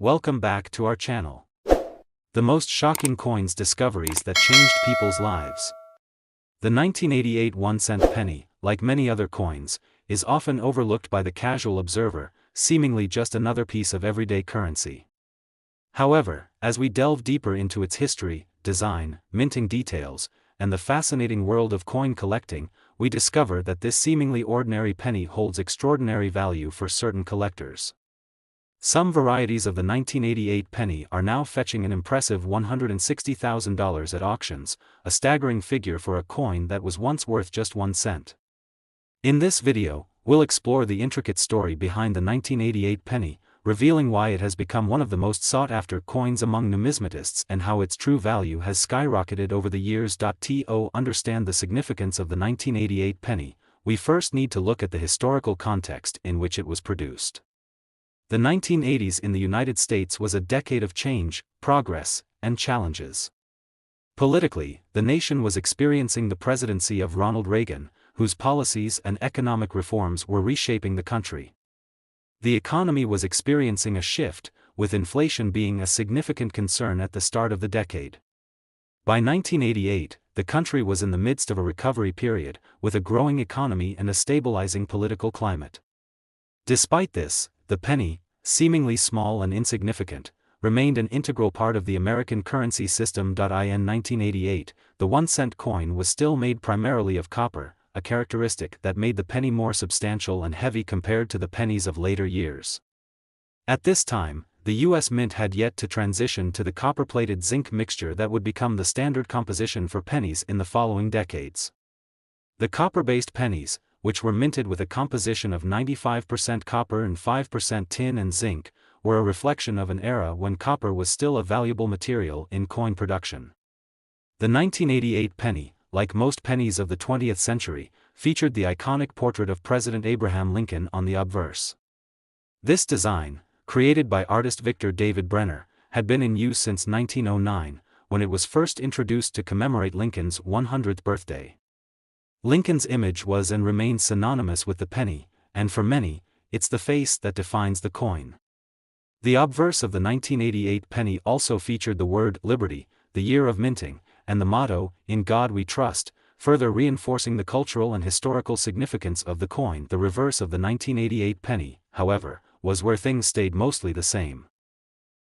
Welcome back to our channel. The most shocking coins discoveries that changed people's lives. The 1988 1-cent penny, like many other coins, is often overlooked by the casual observer, seemingly just another piece of everyday currency. However, as we delve deeper into its history, design, minting details, and the fascinating world of coin collecting, we discover that this seemingly ordinary penny holds extraordinary value for certain collectors. Some varieties of the 1988 penny are now fetching an impressive $160,000 at auctions, a staggering figure for a coin that was once worth just 1 cent. In this video, we'll explore the intricate story behind the 1988 penny, revealing why it has become one of the most sought-after coins among numismatists and how its true value has skyrocketed over the years. To understand the significance of the 1988 penny, we first need to look at the historical context in which it was produced. The 1980s in the United States was a decade of change, progress, and challenges. Politically, the nation was experiencing the presidency of Ronald Reagan, whose policies and economic reforms were reshaping the country. The economy was experiencing a shift, with inflation being a significant concern at the start of the decade. By 1988, the country was in the midst of a recovery period, with a growing economy and a stabilizing political climate. Despite this, the penny, seemingly small and insignificant, remained an integral part of the American currency system. In 1988, the 1-cent coin was still made primarily of copper, a characteristic that made the penny more substantial and heavy compared to the pennies of later years. At this time, the U.S. Mint had yet to transition to the copper-plated zinc mixture that would become the standard composition for pennies in the following decades. The copper-based pennies, which were minted with a composition of 95% copper and 5% tin and zinc, were a reflection of an era when copper was still a valuable material in coin production. The 1988 penny, like most pennies of the 20th century, featured the iconic portrait of President Abraham Lincoln on the obverse. This design, created by artist Victor David Brenner, had been in use since 1909, when it was first introduced to commemorate Lincoln's 100th birthday. Lincoln's image was and remains synonymous with the penny, and for many, it's the face that defines the coin. The obverse of the 1988 penny also featured the word "Liberty," the year of minting, and the motto, "In God We Trust," further reinforcing the cultural and historical significance of the coin. The reverse of the 1988 penny, however, was where things stayed mostly the same.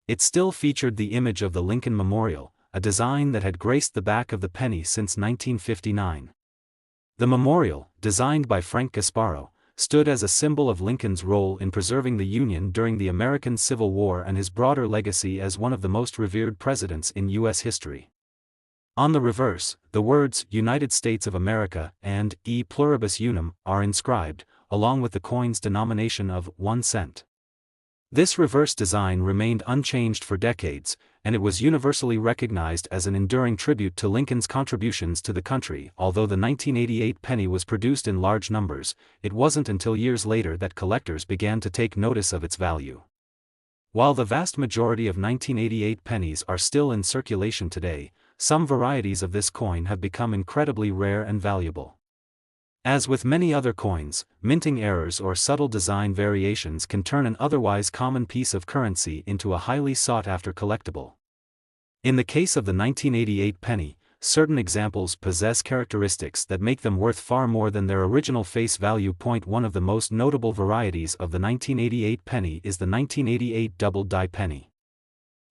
It still featured the image of the Lincoln Memorial, a design that had graced the back of the penny since 1959. The memorial, designed by Frank Gasparo, stood as a symbol of Lincoln's role in preserving the Union during the American Civil War and his broader legacy as one of the most revered presidents in U.S. history. On the reverse, the words "United States of America" and "E Pluribus Unum" are inscribed, along with the coin's denomination of 1 cent. This reverse design remained unchanged for decades, and it was universally recognized as an enduring tribute to Lincoln's contributions to the country. Although the 1988 penny was produced in large numbers, it wasn't until years later that collectors began to take notice of its value. While the vast majority of 1988 pennies are still in circulation today, some varieties of this coin have become incredibly rare and valuable. As with many other coins, minting errors or subtle design variations can turn an otherwise common piece of currency into a highly sought-after collectible. In the case of the 1988 penny, certain examples possess characteristics that make them worth far more than their original face value. One of the most notable varieties of the 1988 penny is the 1988 double-die penny.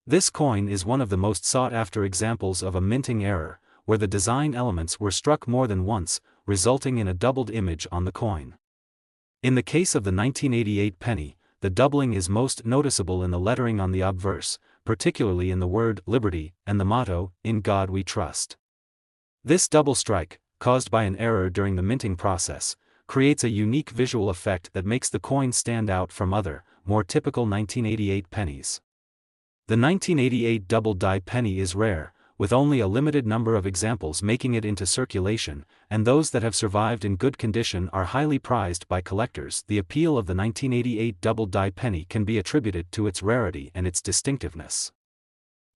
This coin is one of the most sought-after examples of a minting error, where the design elements were struck more than once, resulting in a doubled image on the coin. In the case of the 1988 penny, the doubling is most noticeable in the lettering on the obverse, particularly in the word "Liberty" and the motto, "In God We Trust." This double strike, caused by an error during the minting process, creates a unique visual effect that makes the coin stand out from other, more typical 1988 pennies. The 1988 double-die penny is rare, with only a limited number of examples making it into circulation, and those that have survived in good condition are highly prized by collectors. The appeal of the 1988 double-die penny can be attributed to its rarity and its distinctiveness.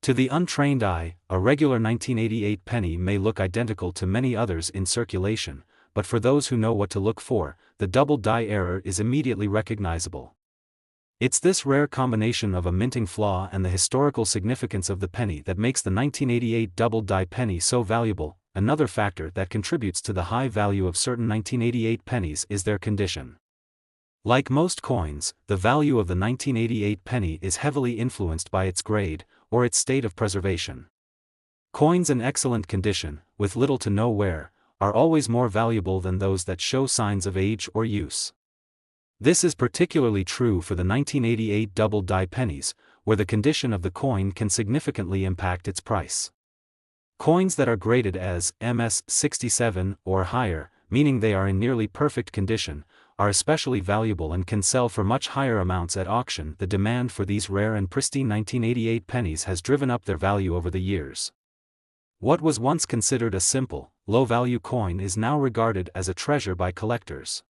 To the untrained eye, a regular 1988 penny may look identical to many others in circulation, but for those who know what to look for, the double-die error is immediately recognizable. It's this rare combination of a minting flaw and the historical significance of the penny that makes the 1988 double-die penny so valuable. Another factor that contributes to the high value of certain 1988 pennies is their condition. Like most coins, the value of the 1988 penny is heavily influenced by its grade, or its state of preservation. Coins in excellent condition, with little to no wear, are always more valuable than those that show signs of age or use. This is particularly true for the 1988 double-die pennies, where the condition of the coin can significantly impact its price. Coins that are graded as MS67 or higher, meaning they are in nearly perfect condition, are especially valuable and can sell for much higher amounts at auction. The demand for these rare and pristine 1988 pennies has driven up their value over the years. What was once considered a simple, low-value coin is now regarded as a treasure by collectors.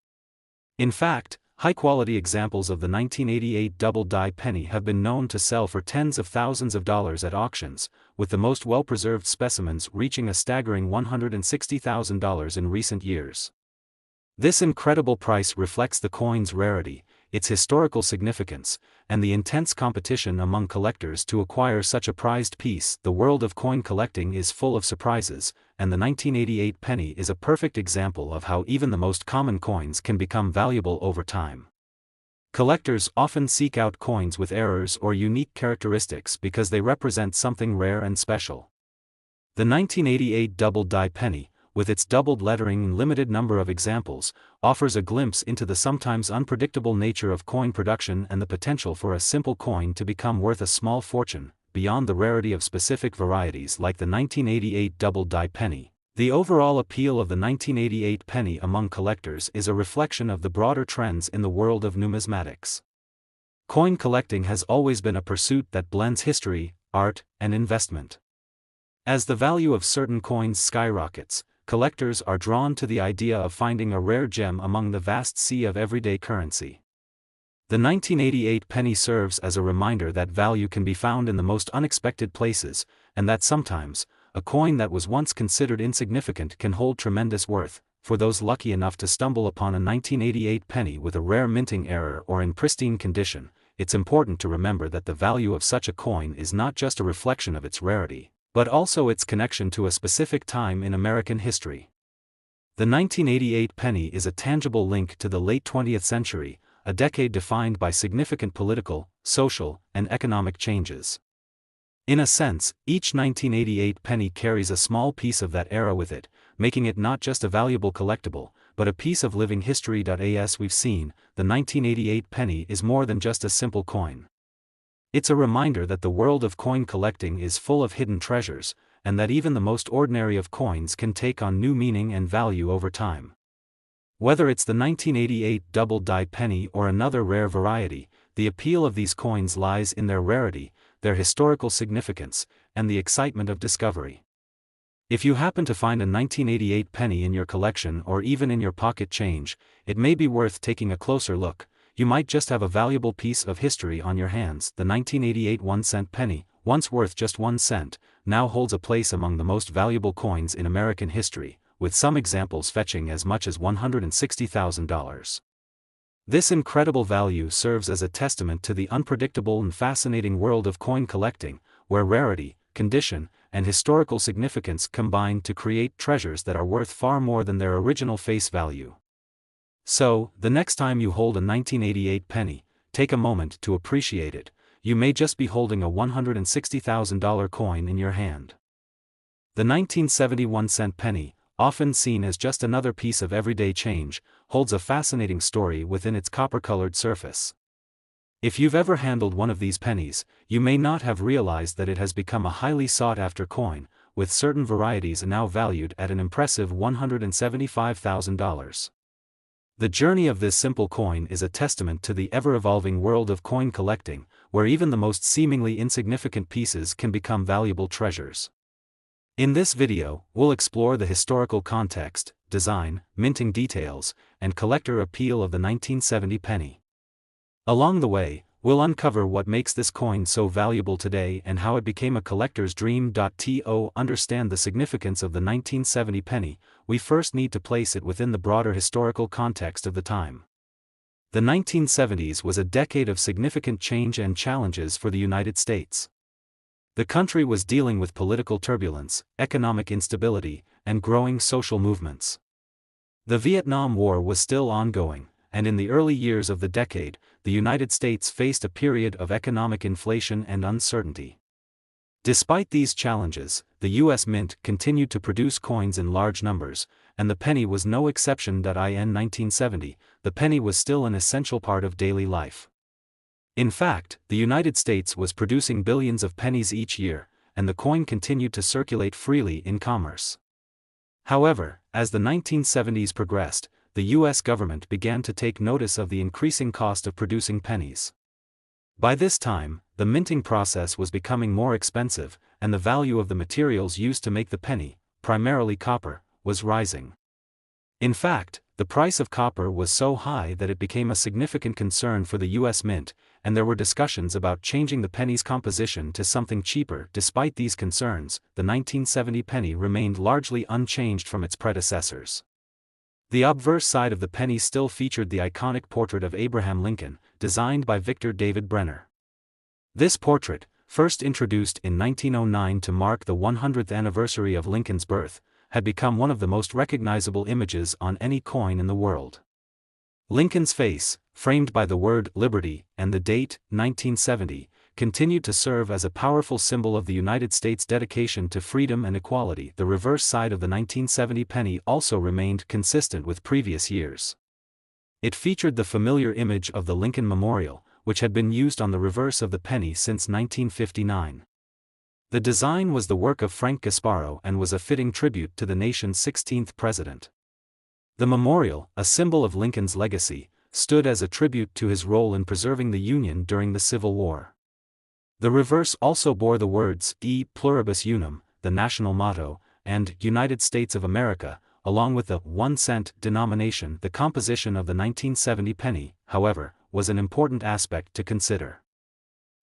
In fact, high-quality examples of the 1988 double-die penny have been known to sell for tens of thousands of dollars at auctions, with the most well-preserved specimens reaching a staggering $160,000 in recent years. This incredible price reflects the coin's rarity, its historical significance, and the intense competition among collectors to acquire such a prized piece. The world of coin collecting is full of surprises, and the 1988 penny is a perfect example of how even the most common coins can become valuable over time. Collectors often seek out coins with errors or unique characteristics because they represent something rare and special. The 1988 double-die penny, with its doubled lettering and limited number of examples, offers a glimpse into the sometimes unpredictable nature of coin production and the potential for a simple coin to become worth a small fortune. Beyond the rarity of specific varieties like the 1988 double-die penny, the overall appeal of the 1988 penny among collectors is a reflection of the broader trends in the world of numismatics. Coin collecting has always been a pursuit that blends history, art, and investment. As the value of certain coins skyrockets, collectors are drawn to the idea of finding a rare gem among the vast sea of everyday currency. The 1988 penny serves as a reminder that value can be found in the most unexpected places, and that sometimes, a coin that was once considered insignificant can hold tremendous worth. For those lucky enough to stumble upon a 1988 penny with a rare minting error or in pristine condition, it's important to remember that the value of such a coin is not just a reflection of its rarity, but also its connection to a specific time in American history. The 1988 penny is a tangible link to the late 20th century, a decade defined by significant political, social, and economic changes. In a sense, each 1988 penny carries a small piece of that era with it, making it not just a valuable collectible, but a piece of living history. As we've seen, the 1988 penny is more than just a simple coin. It's a reminder that the world of coin collecting is full of hidden treasures, and that even the most ordinary of coins can take on new meaning and value over time. Whether it's the 1988 double-die penny or another rare variety, the appeal of these coins lies in their rarity, their historical significance, and the excitement of discovery. If you happen to find a 1988 penny in your collection or even in your pocket change, it may be worth taking a closer look. You might just have a valuable piece of history on your hands. The 1988 1-cent penny, once worth just 1 cent, now holds a place among the most valuable coins in American history, with some examples fetching as much as $160,000. This incredible value serves as a testament to the unpredictable and fascinating world of coin collecting, where rarity, condition, and historical significance combine to create treasures that are worth far more than their original face value. So, the next time you hold a 1988 penny, take a moment to appreciate it. You may just be holding a $160,000 coin in your hand. The 1971 cent penny, often seen as just another piece of everyday change, holds a fascinating story within its copper-colored surface. If you've ever handled one of these pennies, you may not have realized that it has become a highly sought-after coin, with certain varieties now valued at an impressive $175,000. The journey of this simple coin is a testament to the ever-evolving world of coin collecting, where even the most seemingly insignificant pieces can become valuable treasures. In this video, we'll explore the historical context, design, minting details, and collector appeal of the 1970 penny. Along the way, we'll uncover what makes this coin so valuable today and how it became a collector's dream. To understand the significance of the 1970 penny, we first need to place it within the broader historical context of the time. The 1970s was a decade of significant change and challenges for the United States. The country was dealing with political turbulence, economic instability, and growing social movements. The Vietnam War was still ongoing, and in the early years of the decade, the United States faced a period of economic inflation and uncertainty. Despite these challenges, the U.S. Mint continued to produce coins in large numbers, and the penny was no exception. In 1970, the penny was still an essential part of daily life. In fact, the United States was producing billions of pennies each year, and the coin continued to circulate freely in commerce. However, as the 1970s progressed, the U.S. government began to take notice of the increasing cost of producing pennies. By this time, the minting process was becoming more expensive, and the value of the materials used to make the penny, primarily copper, was rising. In fact, the price of copper was so high that it became a significant concern for the U.S. Mint, and there were discussions about changing the penny's composition to something cheaper. Despite these concerns, the 1970 penny remained largely unchanged from its predecessors. The obverse side of the penny still featured the iconic portrait of Abraham Lincoln, designed by Victor David Brenner. This portrait, first introduced in 1909 to mark the 100th anniversary of Lincoln's birth, had become one of the most recognizable images on any coin in the world. Lincoln's face, framed by the word liberty and the date, 1970, continued to serve as a powerful symbol of the United States' dedication to freedom and equality. The reverse side of the 1970 penny also remained consistent with previous years. It featured the familiar image of the Lincoln Memorial, which had been used on the reverse of the penny since 1959. The design was the work of Frank Gasparo and was a fitting tribute to the nation's 16th president. The memorial, a symbol of Lincoln's legacy, stood as a tribute to his role in preserving the Union during the Civil War. The reverse also bore the words E pluribus unum, the national motto, and United States of America, along with the 1-cent denomination. The composition of the 1970 penny, however, was an important aspect to consider.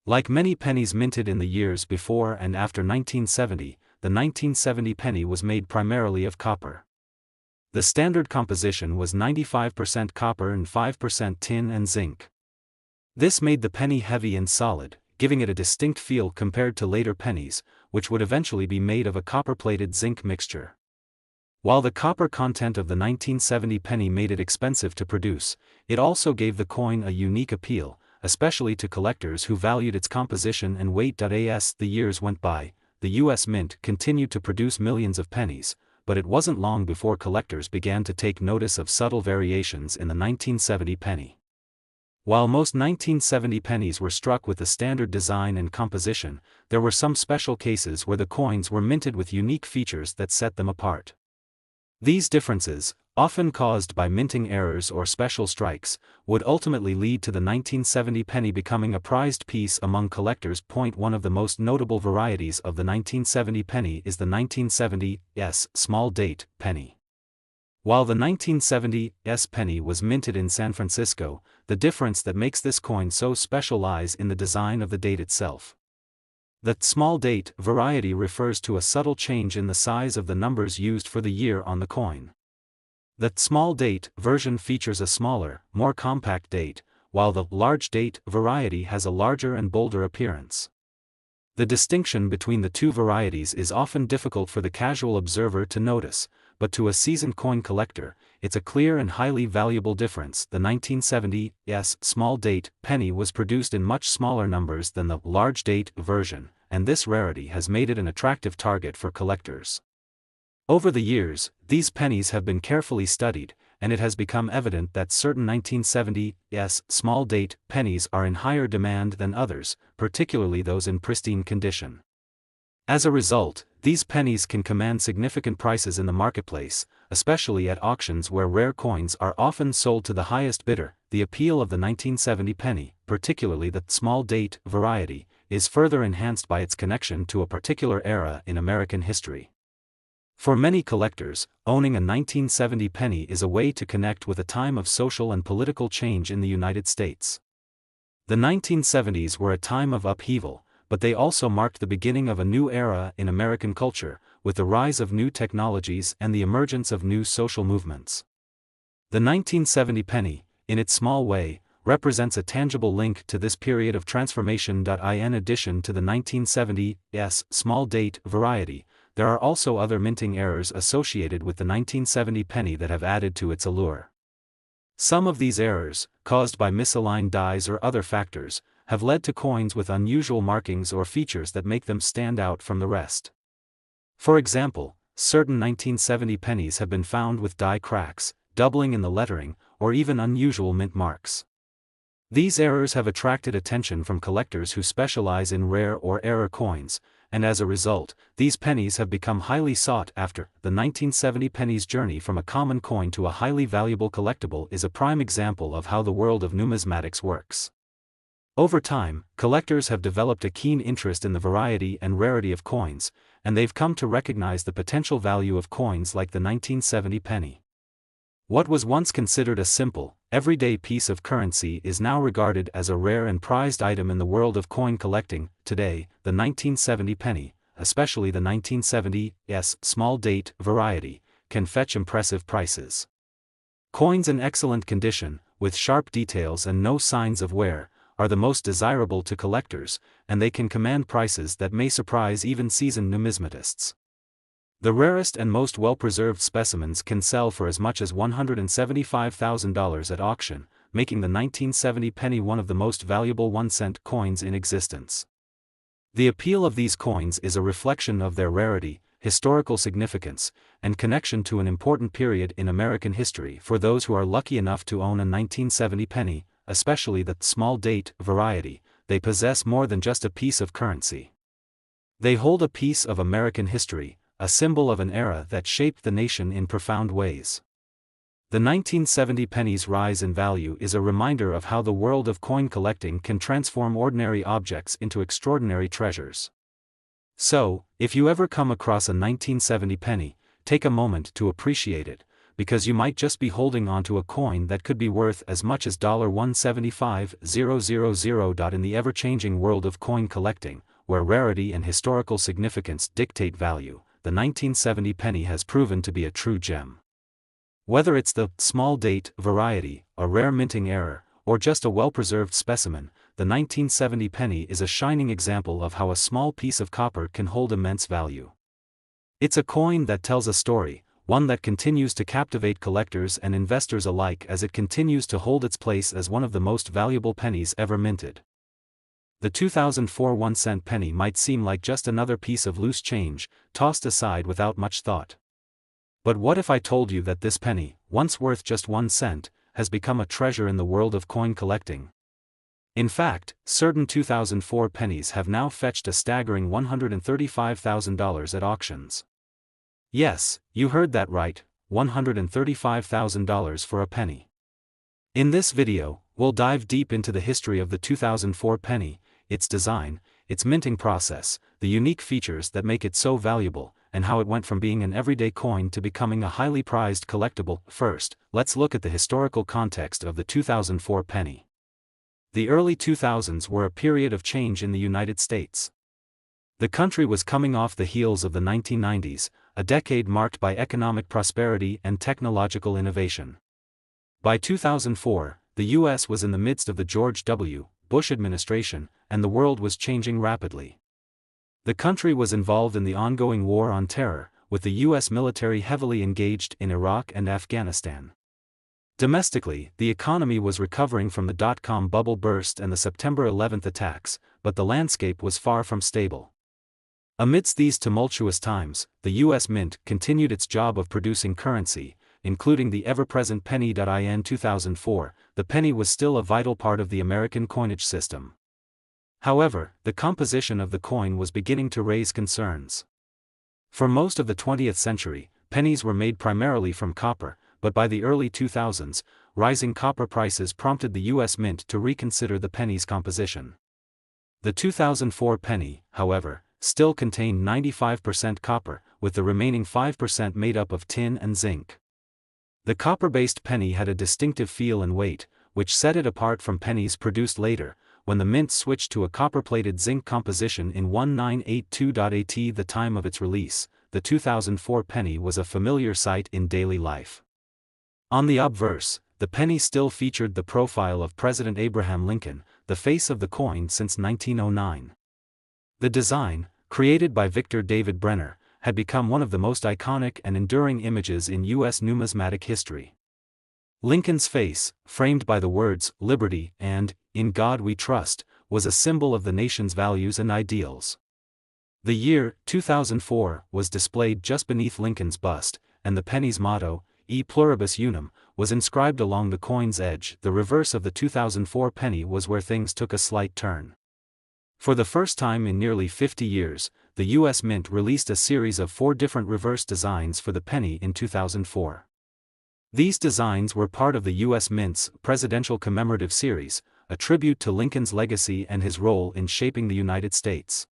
Like many pennies minted in the years before and after 1970, the 1970 penny was made primarily of copper. The standard composition was 95% copper and 5% tin and zinc. This made the penny heavy and solid, giving it a distinct feel compared to later pennies, which would eventually be made of a copper-plated zinc mixture. While the copper content of the 1970 penny made it expensive to produce, it also gave the coin a unique appeal, especially to collectors who valued its composition and weight. As the years went by, the U.S. Mint continued to produce millions of pennies, but it wasn't long before collectors began to take notice of subtle variations in the 1970 penny. While most 1970 pennies were struck with the standard design and composition, there were some special cases where the coins were minted with unique features that set them apart. These differences, often caused by minting errors or special strikes, would ultimately lead to the 1970 penny becoming a prized piece among collectors. One of the most notable varieties of the 1970 penny is the 1970s small date penny. While the 1970s penny was minted in San Francisco, the difference that makes this coin so special lies in the design of the date itself. The small date variety refers to a subtle change in the size of the numbers used for the year on the coin. The small date version features a smaller, more compact date, while the large date variety has a larger and bolder appearance. The distinction between the two varieties is often difficult for the casual observer to notice, but to a seasoned coin collector, it's a clear and highly valuable difference. The 1970s small date penny was produced in much smaller numbers than the large date version, and this rarity has made it an attractive target for collectors. Over the years, these pennies have been carefully studied, and it has become evident that certain 1970s small date pennies are in higher demand than others, particularly those in pristine condition. As a result, these pennies can command significant prices in the marketplace, especially at auctions where rare coins are often sold to the highest bidder. The appeal of the 1970 penny, particularly the small date variety, is further enhanced by its connection to a particular era in American history. For many collectors, owning a 1970 penny is a way to connect with a time of social and political change in the United States. The 1970s were a time of upheaval, but they also marked the beginning of a new era in American culture, with the rise of new technologies and the emergence of new social movements. The 1970 penny, in its small way, represents a tangiable link to this period of transformation. In addition to the 1970s small date variety, there are also other minting errors associated with the 1970 penny that have added to its allure. Some of these errors, caused by misaligned dies or other factors, have led to coins with unusual markings or features that make them stand out from the rest. For example, certain 1970 pennies have been found with die cracks, doubling in the lettering, or even unusual mint marks. These errors have attracted attention from collectors who specialize in rare or error coins, and as a result, these pennies have become highly sought after. The 1970 penny's journey from a common coin to a highly valuable collectible is a prime example of how the world of numismatics works. Over time, collectors have developed a keen interest in the variety and rarity of coins, and they've come to recognize the potential value of coins like the 1970 penny. What was once considered a simple, everyday piece of currency is now regarded as a rare and prized item in the world of coin collecting. Today, the 1970 penny, especially the 1970s small date variety, can fetch impressive prices. Coins in excellent condition, with sharp details and no signs of wear, are the most desirable to collectors, and they can command prices that may surprise even seasoned numismatists. The rarest and most well-preserved specimens can sell for as much as $175,000 at auction, making the 1970 penny one of the most valuable 1-cent coins in existence. The appeal of these coins is a reflection of their rarity, historical significance, and connection to an important period in American history. For those who are lucky enough to own a 1970 penny, especially the small date variety, they possess more than just a piece of currency. They hold a piece of American history, a symbol of an era that shaped the nation in profound ways. The 1970 penny's rise in value is a reminder of how the world of coin collecting can transform ordinary objects into extraordinary treasures. So, if you ever come across a 1970 penny, take a moment to appreciate it, because you might just be holding onto a coin that could be worth as much as $175,000. In the ever-changing world of coin collecting, where rarity and historical significance dictate value, the 1970 penny has proven to be a true gem. Whether it's the small date variety, a rare minting error, or just a well-preserved specimen, the 1970 penny is a shining example of how a small piece of copper can hold immense value. It's a coin that tells a story, one that continues to captivate collectors and investors alike as it continues to hold its place as one of the most valuable pennies ever minted. The 2004 1-cent penny might seem like just another piece of loose change, tossed aside without much thought. But what if I told you that this penny, once worth just 1 cent, has become a treasure in the world of coin collecting? In fact, certain 2004 pennies have now fetched a staggering $135,000 at auctions. Yes, you heard that right, $135,000 for a penny. In this video, we'll dive deep into the history of the 2004 penny, its design, its minting process, the unique features that make it so valuable, and how it went from being an everyday coin to becoming a highly prized collectible. First, let's look at the historical context of the 2004 penny. The early 2000s were a period of change in the United States. The country was coming off the heels of the 1990s, a decade marked by economic prosperity and technological innovation. By 2004, the U.S. was in the midst of the George W. Bush administration, and the world was changing rapidly. The country was involved in the ongoing war on terror, with the U.S. military heavily engaged in Iraq and Afghanistan. Domestically, the economy was recovering from the dot-com bubble burst and the September 11th attacks, but the landscape was far from stable. Amidst these tumultuous times, the U.S. Mint continued its job of producing currency, including the ever-present penny. In 2004, the penny was still a vital part of the American coinage system. However, the composition of the coin was beginning to raise concerns. For most of the 20th century, pennies were made primarily from copper, but by the early 2000s, rising copper prices prompted the U.S. Mint to reconsider the penny's composition. The 2004 penny, however, still contained 95% copper, with the remaining 5% made up of tin and zinc. The copper-based penny had a distinctive feel and weight, which set it apart from pennies produced later, when the mint switched to a copper-plated zinc composition in 1982. At the time of its release, the 2004 penny was a familiar sight in daily life. On the obverse, the penny still featured the profile of President Abraham Lincoln, the face of the coin since 1909. The design, created by Victor David Brenner, had become one of the most iconic and enduring images in U.S. numismatic history. Lincoln's face, framed by the words, "Liberty" and "In God We Trust," was a symbol of the nation's values and ideals. The year, 2004, was displayed just beneath Lincoln's bust, and the penny's motto, E pluribus unum, was inscribed along the coin's edge. The reverse of the 2004 penny was where things took a slight turn. For the first time in nearly 50 years, the U.S. Mint released a series of 4 different reverse designs for the penny in 2004. These designs were part of the U.S. Mint's Presidential Commemorative Series, a tribute to Lincoln's legacy and his role in shaping the United States.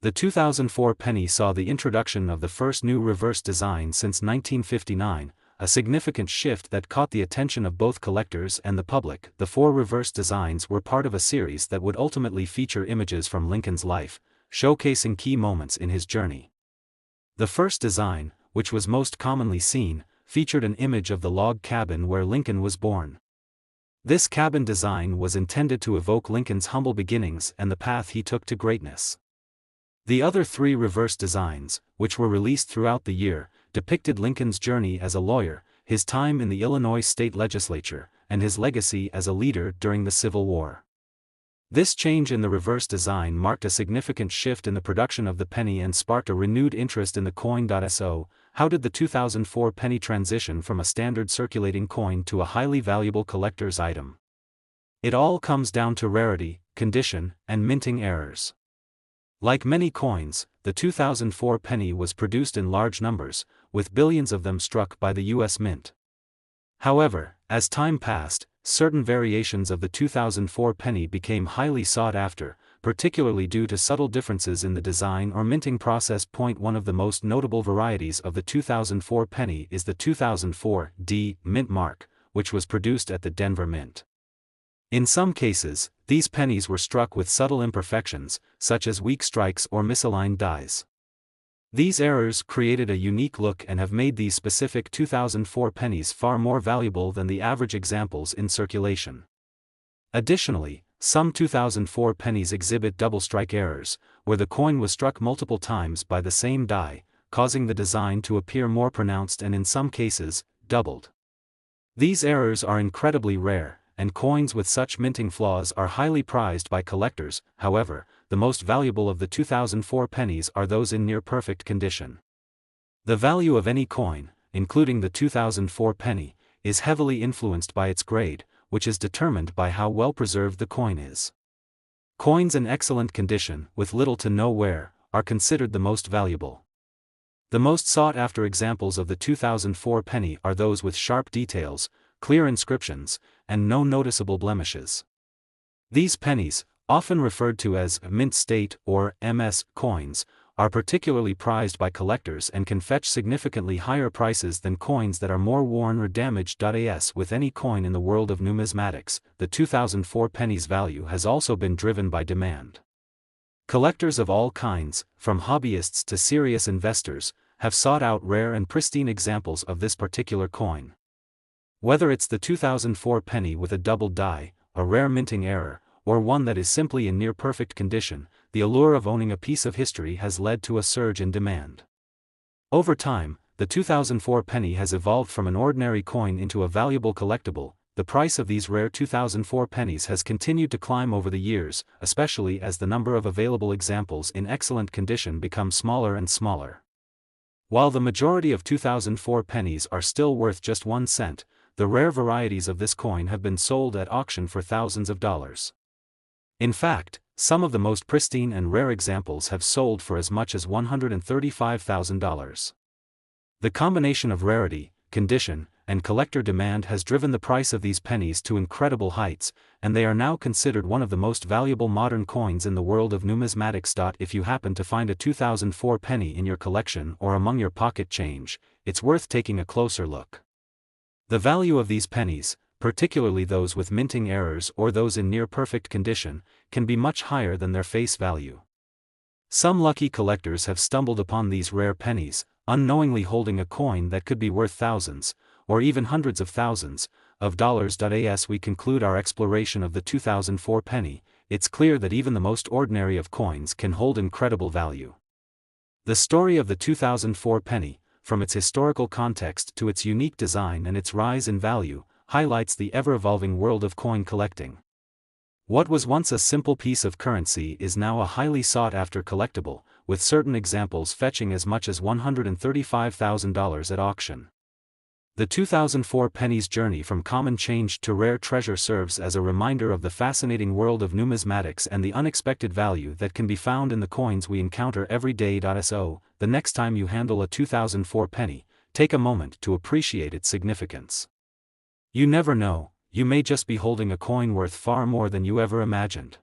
The 2004 penny saw the introduction of the first new reverse design since 1959, a significant shift that caught the attention of both collectors and the public. The 4 reverse designs were part of a series that would ultimately feature images from Lincoln's life, showcasing key moments in his journey. The first design, which was most commonly seen, featured an image of the log cabin where Lincoln was born. This cabin design was intended to evoke Lincoln's humble beginnings and the path he took to greatness. The other 3 reverse designs, which were released throughout the year, depicted Lincoln's journey as a lawyer, his time in the Illinois state legislature, and his legacy as a leader during the Civil War. This change in the reverse design marked a significant shift in the production of the penny and sparked a renewed interest in the coin. So, how did the 2004 penny transition from a standard circulating coin to a highly valuable collector's item? It all comes down to rarity, condition, and minting errors. Like many coins, the 2004 penny was produced in large numbers, with billions of them struck by the U.S. Mint. However, as time passed, certain variations of the 2004 penny became highly sought after, particularly due to subtle differences in the design or minting process. One of the most notable varieties of the 2004 penny is the 2004 D Mint mark, which was produced at the Denver Mint. In some cases, these pennies were struck with subtle imperfections, such as weak strikes or misaligned dies. These errors created a unique look and have made these specific 2004 pennies far more valuable than the average examples in circulation. Additionally, some 2004 pennies exhibit double strike errors, where the coin was struck multiple times by the same die, causing the design to appear more pronounced and in some cases, doubled. These errors are incredibly rare, and coins with such minting flaws are highly prized by collectors. However, the most valuable of the 2004 pennies are those in near-perfect condition. The value of any coin, including the 2004 penny, is heavily influenced by its grade, which is determined by how well preserved the coin is. Coins in excellent condition, with little to no wear, are considered the most valuable. The most sought-after examples of the 2004 penny are those with sharp details, clear inscriptions, and no noticeable blemishes. These pennies, often referred to as mint state or MS coins, are particularly prized by collectors and can fetch significantly higher prices than coins that are more worn or damaged. As with any coin in the world of numismatics, the 2004 penny's value has also been driven by demand. Collectors of all kinds, from hobbyists to serious investors, have sought out rare and pristine examples of this particular coin. Whether it's the 2004 penny with a doubled die, a rare minting error, or one that is simply in near-perfect condition, the allure of owning a piece of history has led to a surge in demand. Over time, the 2004 penny has evolved from an ordinary coin into a valuable collectible. The price of these rare 2004 pennies has continued to climb over the years, especially as the number of available examples in excellent condition becomes smaller and smaller. While the majority of 2004 pennies are still worth just 1 cent, the rare varieties of this coin have been sold at auction for thousands of dollars. In fact, some of the most pristine and rare examples have sold for as much as $135,000. The combination of rarity, condition, and collector demand has driven the price of these pennies to incredible heights, and they are now considered one of the most valuable modern coins in the world of numismatics. If you happen to find a 2004 penny in your collection or among your pocket change, it's worth taking a closer look. The value of these pennies, particularly those with minting errors or those in near-perfect condition, can be much higher than their face value. Some lucky collectors have stumbled upon these rare pennies, unknowingly holding a coin that could be worth thousands, or even hundreds of thousands, of dollars. We conclude our exploration of the 2004 penny. It's clear that even the most ordinary of coins can hold incredible value. The story of the 2004 penny, from its historical context to its unique design and its rise in value, highlights the ever-evolving world of coin collecting. What was once a simple piece of currency is now a highly sought-after collectible, with certain examples fetching as much as $135,000 at auction. The 2004 penny's journey from common change to rare treasure serves as a reminder of the fascinating world of numismatics and the unexpected value that can be found in the coins we encounter every day. So, the next time you handle a 2004 penny, take a moment to appreciate its significance. You never know, you may just be holding a coin worth far more than you ever imagined.